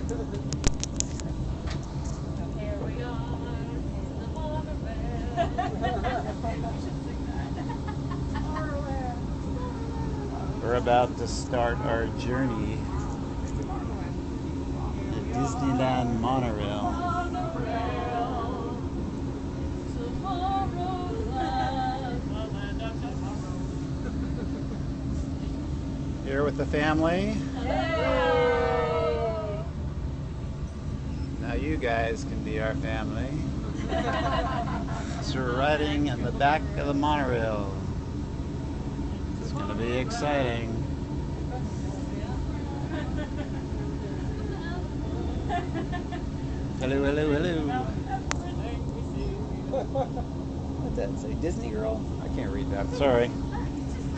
Here we are in the Monorail. We're about to start our journey. The Disneyland Monorail. Here with the family. Now you guys can be our family. So we're riding in the back of the monorail. It's going to be exciting. Hello, hello, hello. What's that say? Disney Girl? I can't read that. Sorry.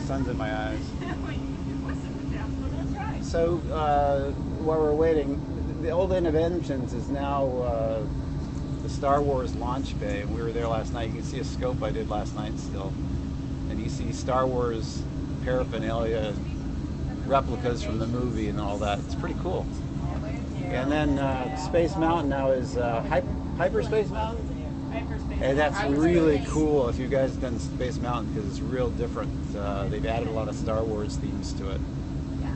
Sun's in my eyes. So, while we're waiting, the old Interventions is now the Star Wars launch bay. We were there last night. You can see a scope I did last night still. And you see Star Wars paraphernalia, replicas from the movie and all that. It's pretty cool. And then Space Mountain now is Hyperspace Mountain? And that's really cool if you guys have done Space Mountain because it's real different. They've added a lot of Star Wars themes to it.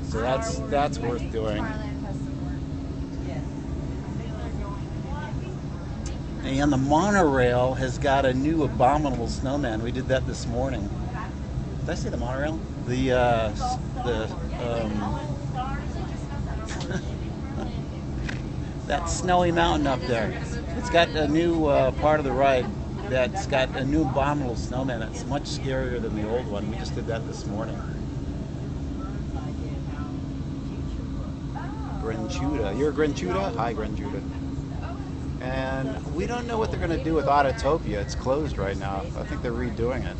So that's worth doing. And the monorail has got a new abominable snowman. We did that this morning. Did I say the monorail? That snowy mountain up there. It's got a new part of the ride that's got a new abominable snowman. It's much scarier than the old one. We just did that this morning. Grenchuda. You're a Grenchuda? Hi, Grenchuda. And we don't know what they're going to do with Autotopia. It's closed right now. I think they're redoing it.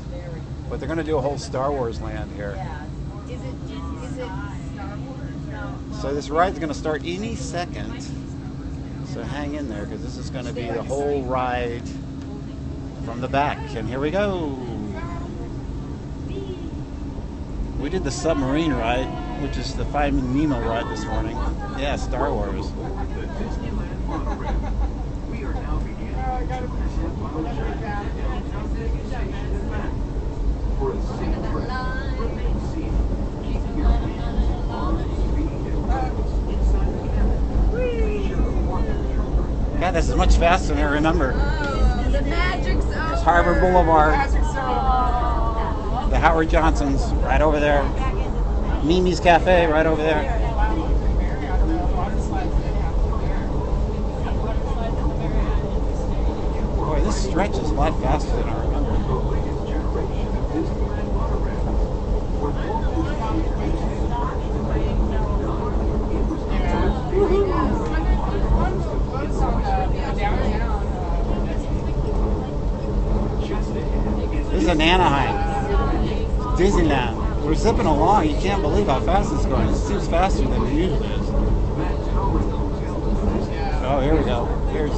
But they're going to do a whole Star Wars land here. Is it Star Wars? No. So this ride's going to start any second. So hang in there because this is going to be the whole ride from the back. And here we go. We did the submarine ride, which is the Finding Nemo ride this morning. Yeah, Star Wars. Yeah, this is much faster than I remember. Oh, the magic's over. There's Harbor Boulevard. The Howard Johnson's right over there. Mimi's Cafe right over there. Boy, this stretch is a lot faster than I remember. This is in Anaheim. Disneyland. We're zipping along. You can't believe how fast it's going. It seems faster than it usually is. Oh, here we go. Here's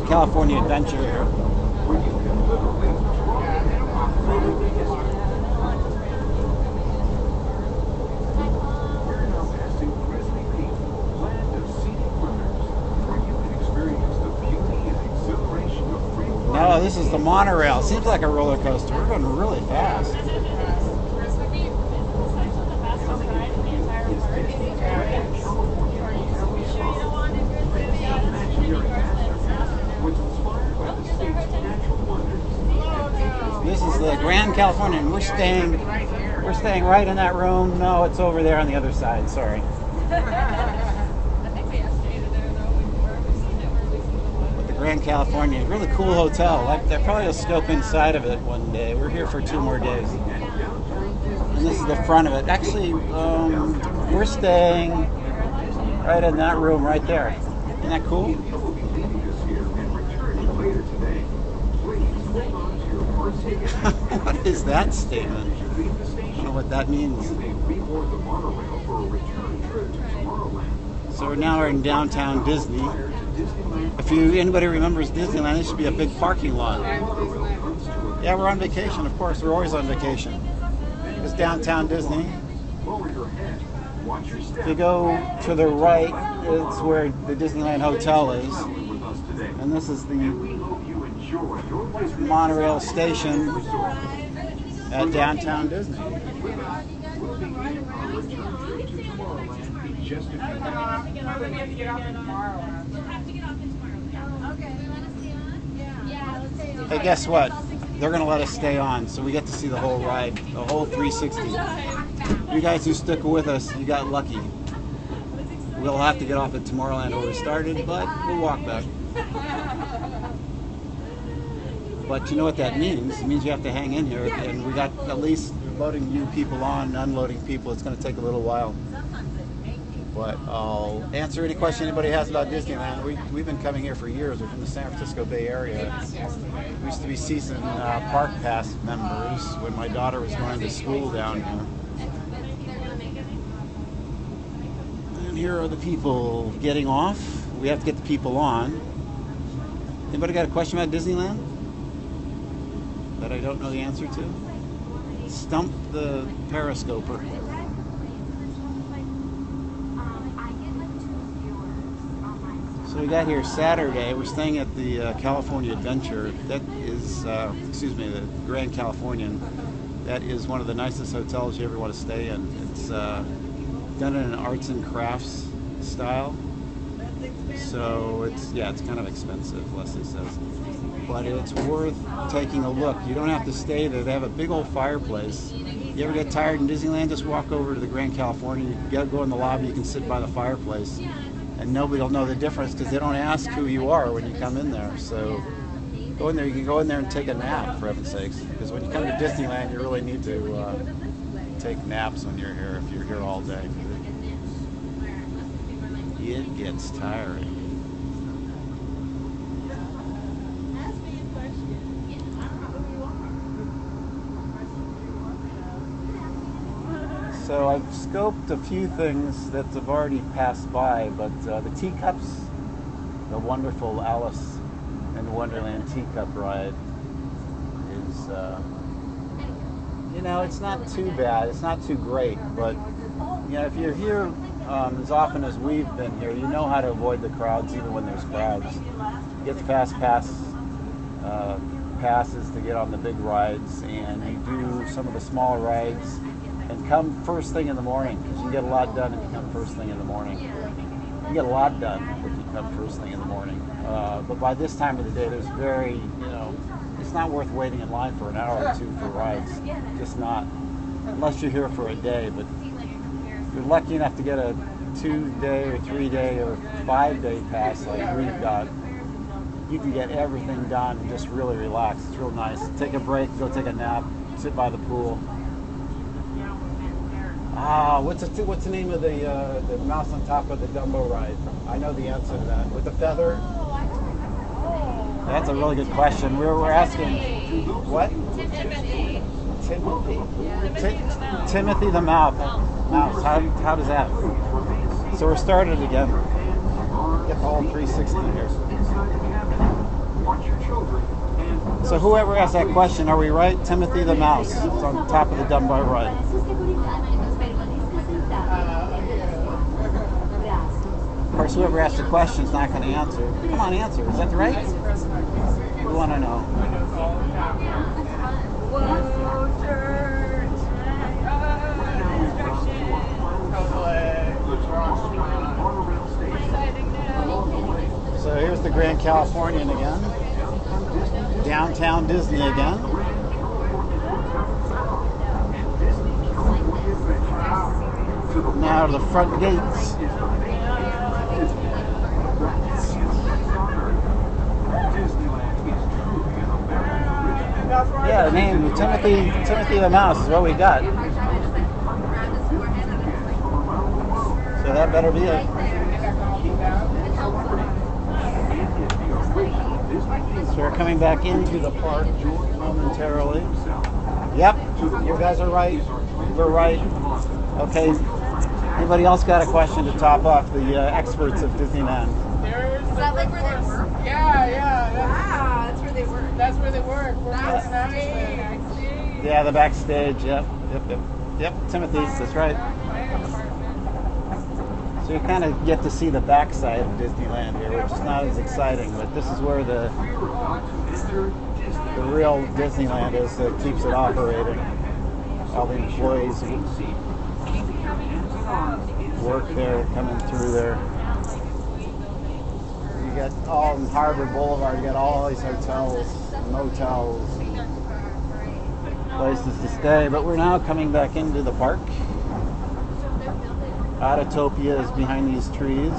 California Adventure here. No, this is the monorail. Seems like a roller coaster. We're going really fast. This is the Grand California, and we're staying right in that room. No, it's over there on the other side. Sorry. But the Grand California, really cool hotel. Like they probably will scope inside of it one day. We're here for 2 more days, and this is the front of it. Actually, we're staying right in that room right there. Isn't that cool? What is that statement? I don't know what that means. So we're now in downtown Disney. If anybody remembers Disneyland, it should be a big parking lot. Yeah, we're on vacation, of course. We're always on vacation. It's downtown Disney. If you go to the right, it's where the Disneyland Hotel is. And this is the Monorail station at downtown Disney. Hey, guess what? They're going to let us stay on, so we get to see the whole ride, the whole 360. You guys who stick with us, you got lucky. We'll have to get off at Tomorrowland where we started, but we'll walk back. But you know what that means? It means you have to hang in here, and we got at least loading new people on, unloading people. It's going to take a little while. But I'll answer any question anybody has about Disneyland. We've been coming here for years. We're from the San Francisco Bay Area. We used to be season Park Pass members when my daughter was going to school down here. And here are the people getting off. We have to get the people on. Anybody got a question about Disneyland that I don't know the answer to? Stump the Periscoper. So we got here Saturday. We're staying at the California Adventure. That is, the Grand Californian. That is one of the nicest hotels you ever want to stay in. It's done in an arts and crafts style. So it's kind of expensive, Leslie says. But it's worth taking a look. You don't have to stay there. They have a big old fireplace. You ever get tired in Disneyland, just walk over to the Grand Californian. You go in the lobby, you can sit by the fireplace. And nobody will know the difference because they don't ask who you are when you come in there. So go in there. You can go in there and take a nap, for heaven's sakes. Because when you come to Disneyland, you really need to take naps when you're here, if you're here all day. It gets tiring. So I've scoped a few things that have already passed by, but the teacups, the wonderful Alice in Wonderland teacup ride is, it's not too bad. It's not too great, but if you're here as often as we've been here, you know how to avoid the crowds even when there's crowds. You get the fast passes to get on the big rides, and you do some of the smaller rides. And come first thing in the morning, because you get a lot done if you come first thing in the morning. You get a lot done if you come first thing in the morning. But by this time of the day, there's it's not worth waiting in line for an hour or two for rides. Just not, unless you're here for a day. But if you're lucky enough to get a 2-day or 3-day or 5-day pass like we've got, you can get everything done and just really relax. It's real nice. Take a break, go take a nap, sit by the pool. What's the name of the mouse on top of the Dumbo ride? I know the answer to that. With the feather? That's a really good question. We're asking, what? Timothy the mouse. How does that? So we're started again. Get the whole 360 here. So whoever asked that question, are we right? Timothy the mouse. It's on top of the Dumbo ride. Of course, whoever asked the question is not going to answer. Come on, answer. Is that right? We want to know. Whoa, church. So here's the Grand Californian again. Downtown Disney again. Now to the front gates. Yeah, the name Timothy the Mouse is what we got. So that better be it. So we're coming back into the park momentarily. Yep, you guys are right. We're right. Okay. Anybody else got a question to top off the experts of Disneyland? Is that like where they work? Yeah. Wow, that's where they work. That's where they work. Backstage. Yeah, the backstage. Yep. Timothy's. That's right. So you kind of get to see the backside of Disneyland here, which is not as exciting, but this is where the real Disneyland is that keeps it operating. All the employees who work there, coming through there. You got all in Harbor Boulevard, you got all these hotels, motels, places to stay. But we're now coming back into the park. Autotopia is behind these trees.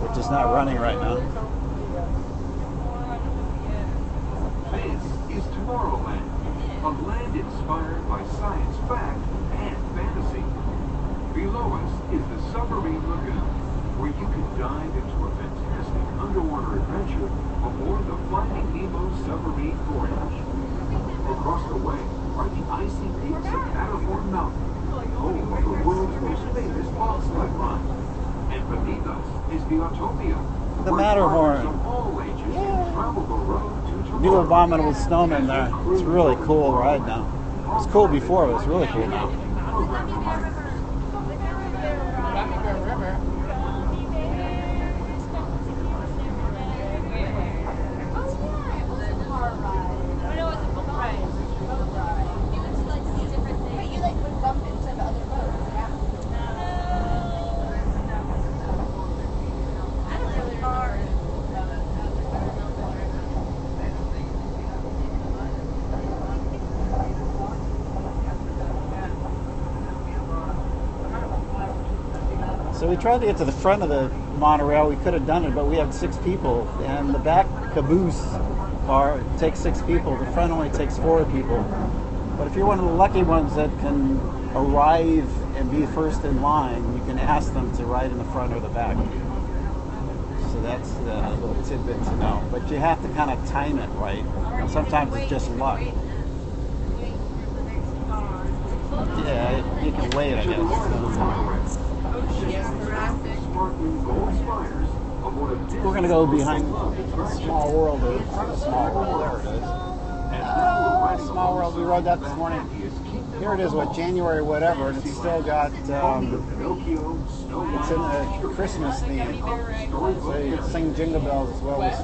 Which is not running right now. This is Tomorrowland, a land inspired by science, fact, and fantasy. Below us is the Submarine Lagoon, where you can dive into a fantastic underwater adventure aboard the Finding Nemo submarine voyage. Across the way are the icy peaks of Matterhorn Mountain, home of the world's most famous bobsled run. And beneath us is the Autopia, The where Matterhorn. travelers of all ages can travel the road to tomorrow. New abominable snowman there. It's a really cool ride now. It was cool before, but it's really cool now. So we tried to get to the front of the monorail. We could have done it, but we had 6 people, and the back caboose takes 6 people. The front only takes 4 people. But if you're one of the lucky ones that can arrive and be first in line, you can ask them to ride in the front or the back. So that's a little tidbit to know. But you have to kind of time it right. Sometimes it's just luck. Yeah, you can wait, I guess. We're going to go behind Small World. Small World, there it is. Small World, we rode that this morning. Here it is, January whatever, and it's still got, it's in the Christmas theme. So you sing Jingle Bells as well as